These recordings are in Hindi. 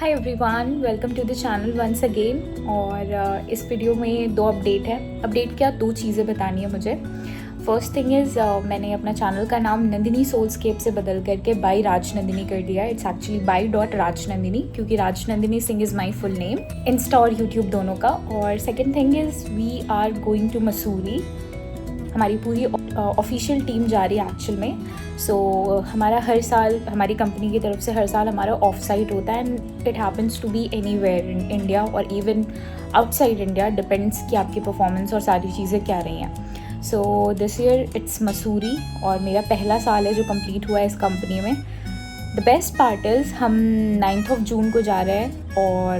Hi everyone, welcome to the channel once again. और इस वीडियो में दो अपडेट है। अपडेट क्या, दो चीज़ें बतानी है मुझे। फर्स्ट थिंग इज़ मैंने अपना चैनल का नाम नंदिनी सोल्सकेप से बदल करके बाई राज नंदिनी कर दिया। It's actually by dot Raj Nandini, क्योंकि Raj Nandini Singh is my full name, insta और यूट्यूब दोनों का। और second thing is we are going to Mussoorie. हमारी पूरी ऑफिशियल टीम जा रही है एक्चुअल में। सो हमारा हर साल, हमारी कंपनी की तरफ से हर साल हमारा ऑफ साइट होता है and it happens to be anywhere in India और इवन आउटसाइड इंडिया, डिपेंड्स कि आपकी परफॉर्मेंस और सारी चीज़ें क्या रही हैं। So this year it's Mussoorie और मेरा पहला साल है जो कंप्लीट हुआ है इस कंपनी में। द बेस्ट पार्ट इज़ हम 9th of June को जा रहे हैं और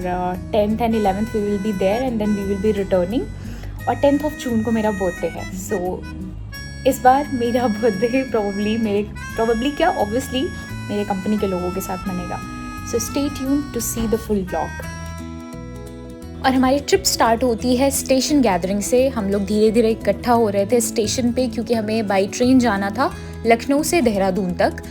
10th and 11th we will be there and then we will be returning. और 10th of June को मेरा बर्थडे है। सो इस बार मेरा बर्थडे प्रोबेबली क्या, ऑब्वियसली मेरे कंपनी के लोगों के साथ मनेगा। So stay tuned to see the full blog. और हमारी ट्रिप स्टार्ट होती है स्टेशन गैदरिंग से। हम लोग धीरे धीरे इकट्ठा हो रहे थे स्टेशन पे, क्योंकि हमें बाई ट्रेन जाना था लखनऊ से देहरादून तक।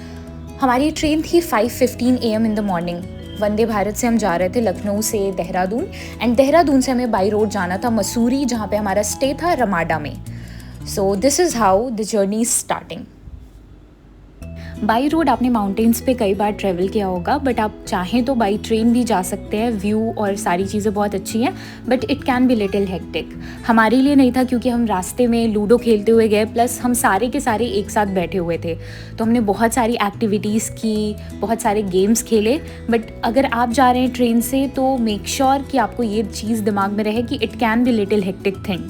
हमारी ट्रेन थी 5:15 AM in the morning. Vande Bharat से हम जा रहे थे लखनऊ से देहरादून एंड देहरादून से हमें बाई रोड जाना था मसूरी, जहाँ पे हमारा स्टे था रमाडा में। So this is how the journey is starting. By road आपने माउंटेन्स पे कई बार ट्रैवल किया होगा, बट आप चाहें तो बाई ट्रेन भी जा सकते हैं। व्यू और सारी चीज़ें बहुत अच्छी हैं, but it can be little hectic. हमारे लिए नहीं था, क्योंकि हम रास्ते में लूडो खेलते हुए गए, प्लस हम सारे के सारे एक साथ बैठे हुए थे, तो हमने बहुत सारी एक्टिविटीज़ की, बहुत सारे गेम्स खेले। बट अगर आप जा रहे हैं ट्रेन से तो मेक श्योर कि आपको ये चीज़ दिमाग में रहे कि it can be little hectic thing.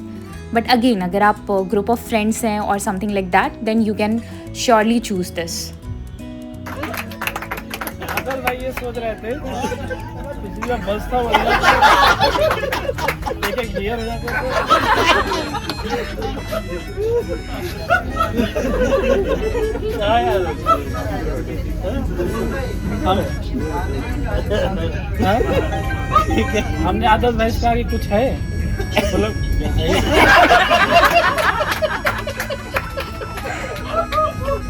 But again, अगर आप ग्रुप ऑफ फ्रेंड्स हैं और something like that, then you can surely choose this. भाई ये सोच रहे थे पिछली बार बस था एक गियर हो जाते हमने आदत भैंस कहा कि कुछ है मतलब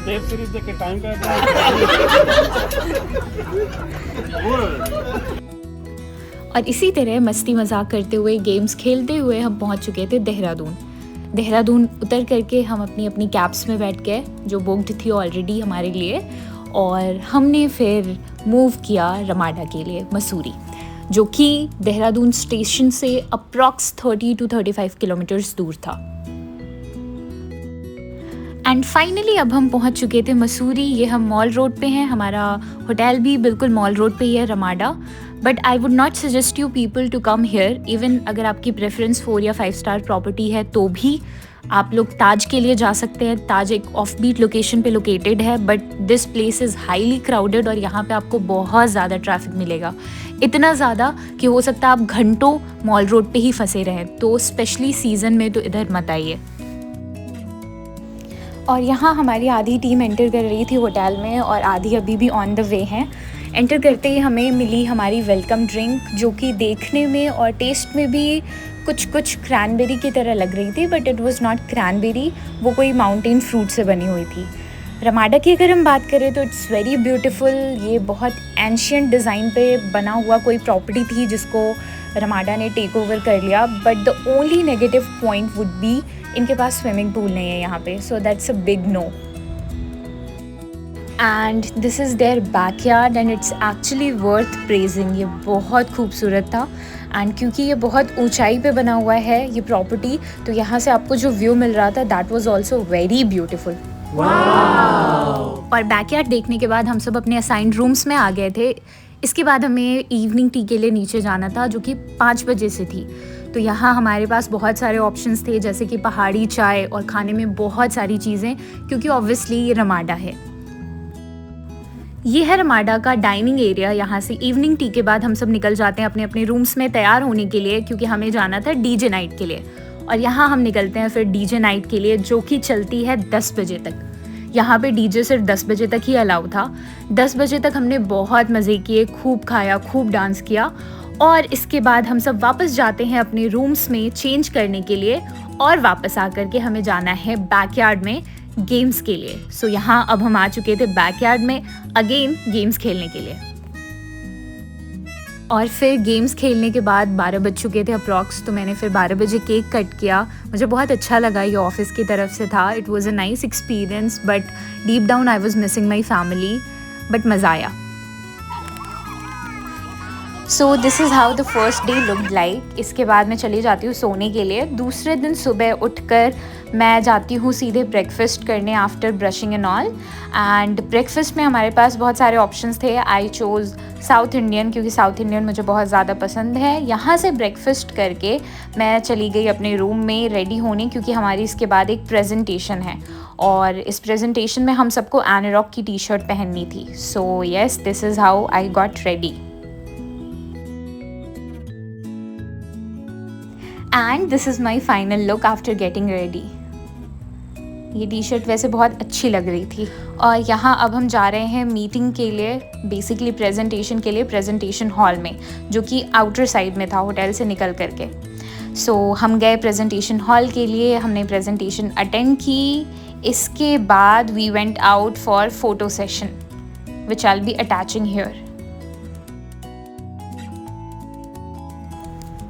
वेब सीरीज देख के टाइम का और इसी तरह मस्ती मजाक करते हुए, गेम्स खेलते हुए हम पहुंच चुके थे देहरादून। देहरादून उतर करके हम अपनी अपनी कैब्स में बैठ गए, जो बुक्ड थी ऑलरेडी हमारे लिए, और हमने फिर मूव किया रमाडा के लिए मसूरी, जो कि देहरादून स्टेशन से अप्रॉक्स 30 to 35 किलोमीटर्स दूर था। एंड फाइनली अब हम पहुंच चुके थे मसूरी। ये हम मॉल रोड पे हैं, हमारा होटल भी बिल्कुल मॉल रोड पे ही है, Ramada. But I would not suggest you people to come here. Even अगर आपकी प्रेफरेंस 4 या 5 स्टार प्रॉपर्टी है तो भी आप लोग ताज के लिए जा सकते हैं। ताज एक ऑफ बीट लोकेशन पे लोकेटेड है, but this place is highly crowded और यहाँ पे आपको बहुत ज़्यादा ट्रैफिक मिलेगा। इतना ज़्यादा कि हो सकता है आप घंटों मॉल रोड पे ही फंसे रहें। तो स्पेशली सीज़न में तो इधर मत आइए। और यहाँ हमारी आधी टीम एंटर कर रही थी होटल में और आधी अभी भी ऑन द वे हैं। एंटर करते ही हमें मिली हमारी वेलकम ड्रिंक, जो कि देखने में और टेस्ट में भी कुछ क्रैनबेरी की तरह लग रही थी, but it was not cranberry, वो कोई माउंटेन फ्रूट से बनी हुई थी। रमाडा की अगर हम बात करें तो इट्स वेरी ब्यूटीफुल। ये बहुत एंशियंट डिज़ाइन पे बना हुआ कोई प्रॉपर्टी थी जिसको रमाडा ने टेक ओवर कर लिया। But the only negative point would be इनके पास स्विमिंग पूल नहीं है यहाँ पे, so that's a big no. And this is their backyard and it's actually worth praising. ये बहुत खूबसूरत था एंड क्योंकि ये बहुत ऊंचाई पे बना हुआ है ये प्रॉपर्टी, तो यहाँ से आपको जो व्यू मिल रहा था that was also very beautiful. और बैकयार्ड देखने के बाद हम सब अपने असाइंड रूम्स में आ गए थे। इसके बाद हमें इवनिंग टी के लिए नीचे जाना था, जो कि 5 बजे से थी। तो यहाँ हमारे पास बहुत सारे ऑप्शंस थे, जैसे कि पहाड़ी चाय और खाने में बहुत सारी चीज़ें, क्योंकि ऑब्वियसली ये रमाडा है। ये है रमाडा का डाइनिंग एरिया। यहाँ से इवनिंग टी के बाद हम सब निकल जाते हैं अपने अपने रूम्स में तैयार होने के लिए, क्योंकि हमें जाना था डीजे नाइट के लिए। और यहाँ हम निकलते हैं फिर डीजे नाइट के लिए, जो कि चलती है 10 बजे तक। यहाँ पे डीजे सिर्फ 10 बजे तक ही अलाउ था। 10 बजे तक हमने बहुत मज़े किए, खूब खाया, खूब डांस किया। और इसके बाद हम सब वापस जाते हैं अपने रूम्स में चेंज करने के लिए, और वापस आकर के हमें जाना है बैकयार्ड में गेम्स के लिए। सो यहाँ अब हम आ चुके थे बैकयार्ड में अगेन गेम्स खेलने के लिए। और फिर गेम्स खेलने के बाद 12 बज चुके थे अप्रॉक्स, तो मैंने फिर 12 बजे केक कट किया। मुझे बहुत अच्छा लगा, ये ऑफिस की तरफ से था। It was a nice experience, but deep down I was missing my family, but मज़ा आया। So this is how the first day looked like. इसके बाद मैं चली जाती हूँ सोने के लिए। दूसरे दिन सुबह उठकर मैं जाती हूँ सीधे ब्रेकफास्ट करने after brushing and all. And breakfast में हमारे पास बहुत सारे ऑप्शंस थे। आई चोज़ साउथ इंडियन, क्योंकि साउथ इंडियन मुझे बहुत ज़्यादा पसंद है। यहाँ से ब्रेकफास्ट करके मैं चली गई अपने रूम में रेडी होने, क्योंकि हमारी इसके बाद एक प्रेजेंटेशन है और इस प्रेजेंटेशन में हम सबको एनरॉक की टी शर्ट पहननी थी। So yes, this is how I got ready. And this is my final look after getting ready. ये टी शर्ट वैसे बहुत अच्छी लग रही थी। और यहाँ अब हम जा रहे हैं मीटिंग के लिए, बेसिकली प्रेजेंटेशन के लिए, प्रेजेंटेशन हॉल में, जो कि आउटर साइड में था होटल से निकल करके। सो हम गए प्रेजेंटेशन हॉल के लिए, हमने प्रेजेंटेशन अटेंड की। इसके बाद we went out for photo session which I will be attaching here.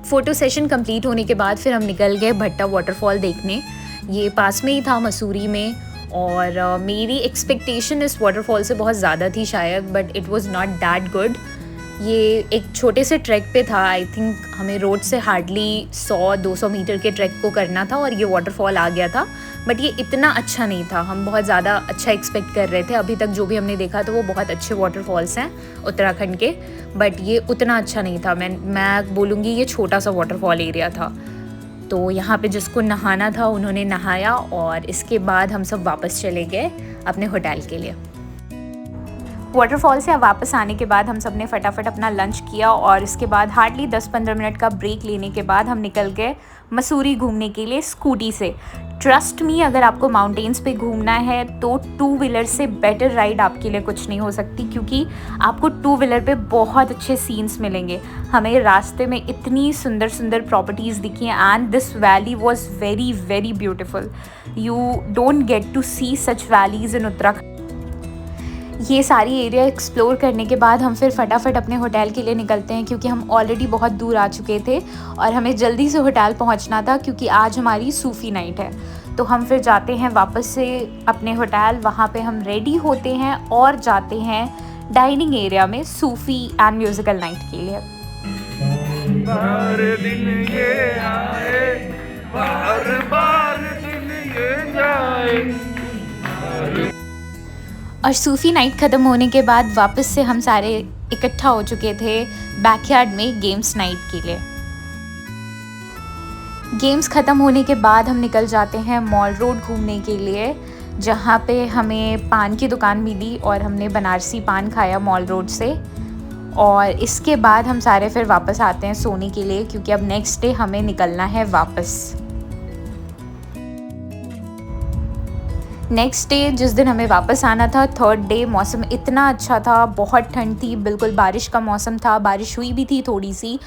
Photo session complete होने के बाद फिर हम निकल गए भट्टा वाटरफॉल देखने। ये पास में ही था मसूरी में, और मेरी एक्सपेक्टेशन इस वाटरफॉल से बहुत ज़्यादा थी शायद, but it was not that good. ये एक छोटे से ट्रैक पे था। आई थिंक हमें रोड से हार्डली 100-200 मीटर के ट्रैक को करना था और ये वाटरफॉल आ गया था, बट ये इतना अच्छा नहीं था। हम बहुत ज़्यादा अच्छा एक्सपेक्ट कर रहे थे। अभी तक जो भी हमने देखा था वो बहुत अच्छे वाटरफॉल्स हैं उत्तराखंड के, बट ये उतना अच्छा नहीं था। मैं बोलूँगी ये छोटा सा वाटरफॉल एरिया था। तो यहाँ पे जिसको नहाना था उन्होंने नहाया, और इसके बाद हम सब वापस चले गए अपने होटल के लिए। वाटरफॉल से वापस आने के बाद हम सब ने फटाफट अपना लंच किया, और इसके बाद हार्डली 10-15 मिनट का ब्रेक लेने के बाद हम निकल गए मसूरी घूमने के लिए स्कूटी से। ट्रस्ट मी, अगर आपको माउंटेन्स पे घूमना है तो 2 व्हीलर से बेटर राइड आपके लिए कुछ नहीं हो सकती, क्योंकि आपको 2 व्हीलर पे बहुत अच्छे सीन्स मिलेंगे। हमें रास्ते में इतनी सुंदर सुंदर प्रॉपर्टीज़ दिखी हैं, and this valley was very very beautiful. You don't get to see such valleys in Uttarakhand. ये सारी एरिया एक्सप्लोर करने के बाद हम फिर फटाफट अपने होटल के लिए निकलते हैं, क्योंकि हम ऑलरेडी बहुत दूर आ चुके थे और हमें जल्दी से होटल पहुंचना था, क्योंकि आज हमारी सूफ़ी नाइट है। तो हम फिर जाते हैं वापस से अपने होटल। वहाँ पे हम रेडी होते हैं और जाते हैं डाइनिंग एरिया में सूफ़ी एंड म्यूज़िकल नाइट के लिए। बार दिन ये आए, बार दिन ये जाए। और सूफ़ी नाइट ख़त्म होने के बाद वापस से हम सारे इकट्ठा हो चुके थे बैकयार्ड में गेम्स नाइट के लिए। गेम्स ख़त्म होने के बाद हम निकल जाते हैं मॉल रोड घूमने के लिए, जहाँ पे हमें पान की दुकान मिली और हमने बनारसी पान खाया मॉल रोड से। और इसके बाद हम सारे फिर वापस आते हैं सोने के लिए, क्योंकि अब नेक्स्ट डे हमें निकलना है वापस। नेक्स्ट डे जिस दिन हमें वापस आना था, 3rd डे, मौसम इतना अच्छा था, बहुत ठंड थी, बिल्कुल बारिश का मौसम था। बारिश हुई भी थी थोड़ी सी,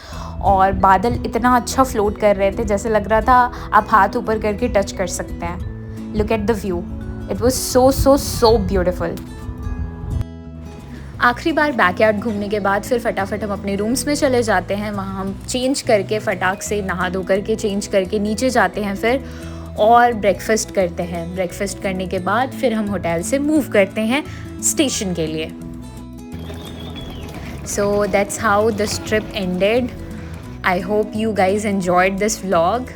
और बादल इतना अच्छा फ्लोट कर रहे थे, जैसे लग रहा था आप हाथ ऊपर करके टच कर सकते हैं। Look at the view, it was so so so beautiful. आखिरी बार बैकयार्ड घूमने के बाद फिर फटाफट हम अपने रूम्स में चले जाते हैं। वहाँ हम चेंज करके फटाक से नहा धो करके चेंज करके नीचे जाते हैं फिर, और ब्रेकफास्ट करते हैं। ब्रेकफास्ट करने के बाद फिर हम होटल से मूव करते हैं स्टेशन के लिए। So that's how this trip ended. I hope you guys enjoyed this vlog.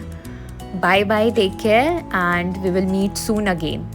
Bye bye, take care, and we will meet soon again.